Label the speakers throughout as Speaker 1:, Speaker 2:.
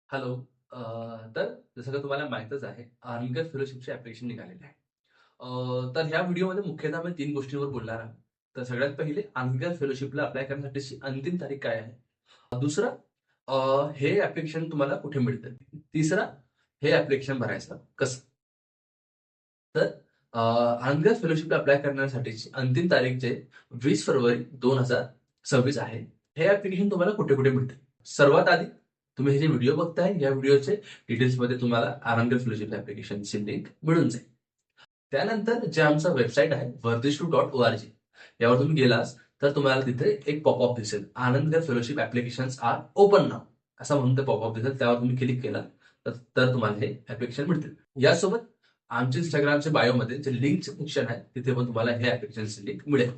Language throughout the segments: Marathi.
Speaker 1: हॅलो. तर जसं का तुम्हाला माहीतच आहे, अर्निंगर फेलोशिपचे ॲप्लिकेशन निघालेले आहे. तर ह्या व्हिडिओमध्ये मुख्यतः मी 3 गोष्टींवर बोलणार आहे. तर सगळ्यात पहिले अर्निंगर फेलोशिपला अप्लाय करण्यासाठीची अंतिम तारीख काय आहे? दुसरं हे ॲप्लिकेशन तुम्हाला कुठे मिळतं? तिसरा हे ॲप्लिकेशन भरायचं कसं? तर अर्निंगर फेलोशिपला अप्लाय करण्यासाठीची अंतिम तारीख जे 20 फरवरी 2026 आहे. हे ॲप्लिकेशन तुम्हाला कुठे-कुठे मिळते? सर्वात आधी तुम्ही हे जे व्हिडिओ बघताय, या व्हिडिओचे डिटेल्समध्ये तुम्हाला आरंगल फेलोशिप ॲप्लिकेशनची लिंक मिळून जाईल. त्यानंतर जे आमचं वेबसाईट आहे वर्धिष्णू.org यावर तुम्ही गेलास तर तुम्हाला तिथे एक पॉपअप दिसेल. आनंदगर fellowship applications are open now असं म्हणून ते पॉपअप दिसेल. त्यावर तुम्ही क्लिक केला तर तुम्हाला हे ॲप्लिकेशन मिळतील. यासोबत आमच्या Instagramच्या बायोमध्ये जे लिंकचे सेक्शन आहे तिथे पण तुम्हाला हे ॲप्लिकेशनची लिंक मिळेल.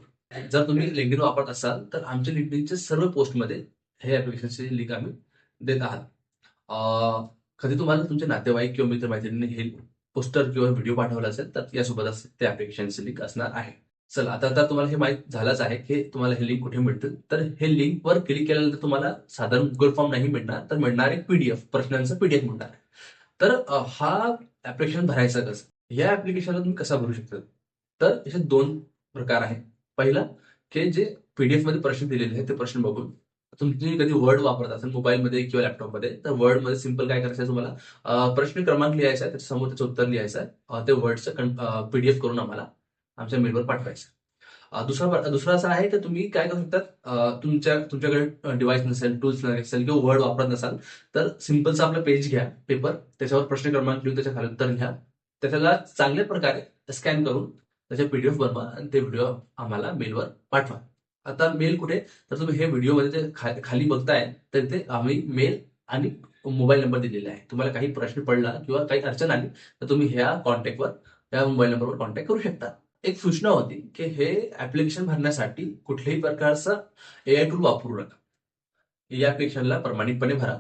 Speaker 1: जर तुम्ही LinkedIn वापरत असाल तर आमच्या LinkedInच्या सर्व पोस्टमध्ये हे ॲप्लिकेशनची लिंक आम्ही देत आहात. कधी तुम्हाला तुमचे नातेवाईक किंवा मित्र-मैत्रिणींनी हे पोस्टर किंवा व्हिडिओ पाठवला असेल तर यासोबतच त्या ॲप्लिकेशनची लिंक असणार आहे. चला आता तर तुम्हाला हे माहीत झालंच आहे की तुम्हाला हे लिंक कुठे मिळतील. तर हे लिंकवर क्लिक केल्यानंतर तुम्हाला साधारण Google फॉर्म नाही मिळणार, तर मिळणार एक PDF प्रश्नांचं PDF मिळणार आहे. तर हा ॲप्लिकेशन भरायचं कसं? या ॲप्लिकेशनला तुम्ही कसा भरू शकता? तर याचे 2 प्रकार आहेत. पहिला की जे PDF प्रश्न दिलेले आहेत ते प्रश्न बघून तुम्ही कधी वर्ड वापरत असाल मोबाईलमध्ये किंवा लॅपटॉपमध्ये, तर वर्डमध्ये सिंपल काय करायचं आहे तुम्हाला प्रश्न क्रमांक लिहायचा आहे, त्याच्यासमोर त्याचं उत्तर लिहायचं आहे. ते वर्डचं PDF करून आम्हाला आमच्या मेलवर पाठवायचं. दुसरा असा आहे की तुम्ही काय करू शकता तुमच्याकडे डिव्हाइस नसेल, टूल्स नसेल किंवा वर्ड वापरत नसाल, तर सिंपलचा आपला पेज घ्या, पेपर, त्याच्यावर प्रश्न क्रमांक लिहून त्याच्या खाली उत्तर लिहा. त्याला चांगल्या प्रकारे स्कॅन करून त्याचे PDF बनवा आणि ते व्हिडिओ आम्हाला मेलवर पाठवा. आता मेल कुठे? तर तुम्ही हे व्हिडिओमध्ये जे खाली बघताय, तर ते आम्ही मेल आणि मोबाईल नंबर दिलेला आहे. तुम्हाला काही प्रश्न पडला किंवा काही अडचण आली, तर तुम्ही या मोबाईल नंबरवर कॉन्टॅक्ट करू शकता. एक सूचना होती, की हे ॲप्लिकेशन भरण्यासाठी कुठल्याही प्रकारचं AI टूल वापरू नका. या ॲप्लिकेशनला प्रामाणिकपणे भरा.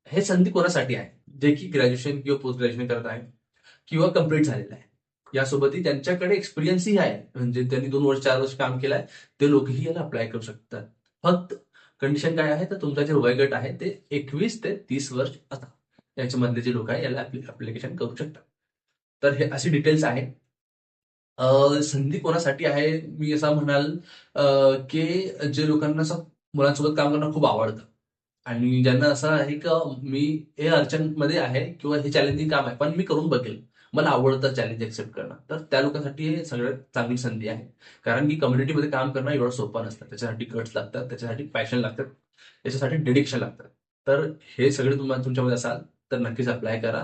Speaker 1: हे संधी कोणासाठी आहे? जे की ग्रॅज्युएशन किंवा पोस्ट ग्रॅज्युएशन करत आहे किंवा कंप्लीट झालेलं आहे. यासोबतही त्यांच्याकडे एक्सपिरियन्सही आहे. म्हणजे त्यांनी 2 वर्ष, 4 वर्ष काम केलं आहे. ते लोकही याला अप्लाय करू शकतात. फक्त कंडिशन काय आहे? तर तुमचा जे वयोगट आहे ते 21 ते 30 वर्ष असा. याच्यामधले जे लोक आहे याला ॲप्लिकेशन करू शकतात. तर हे अशी डिटेल्स आहे. संधी कोणासाठी आहे? मी असं म्हणाल की जे लोकांना असं मुलांसोबत काम करणं खूप आवडतं आणि ज्यांना असं आहे की मी हे अडचणमध्ये आहे किंवा हे चॅलेंजिंग काम आहे, पण मी करून बघेल. मला आवडतं चॅलेंज एक्सेप्ट करणं. तर त्या लोकांसाठी हे सगळ्यात चांगली संधी आहे. कारण की कम्युनिटीमध्ये काम करणं एवढं सोपं नसतं. त्याच्यासाठी गट्स लागतात, त्याच्यासाठी पॅशन लागतात, त्याच्यासाठी डेडिकेशन लागतं. तर हे सगळे तुमच्यामध्ये असाल तर नक्कीच अप्लाय करा.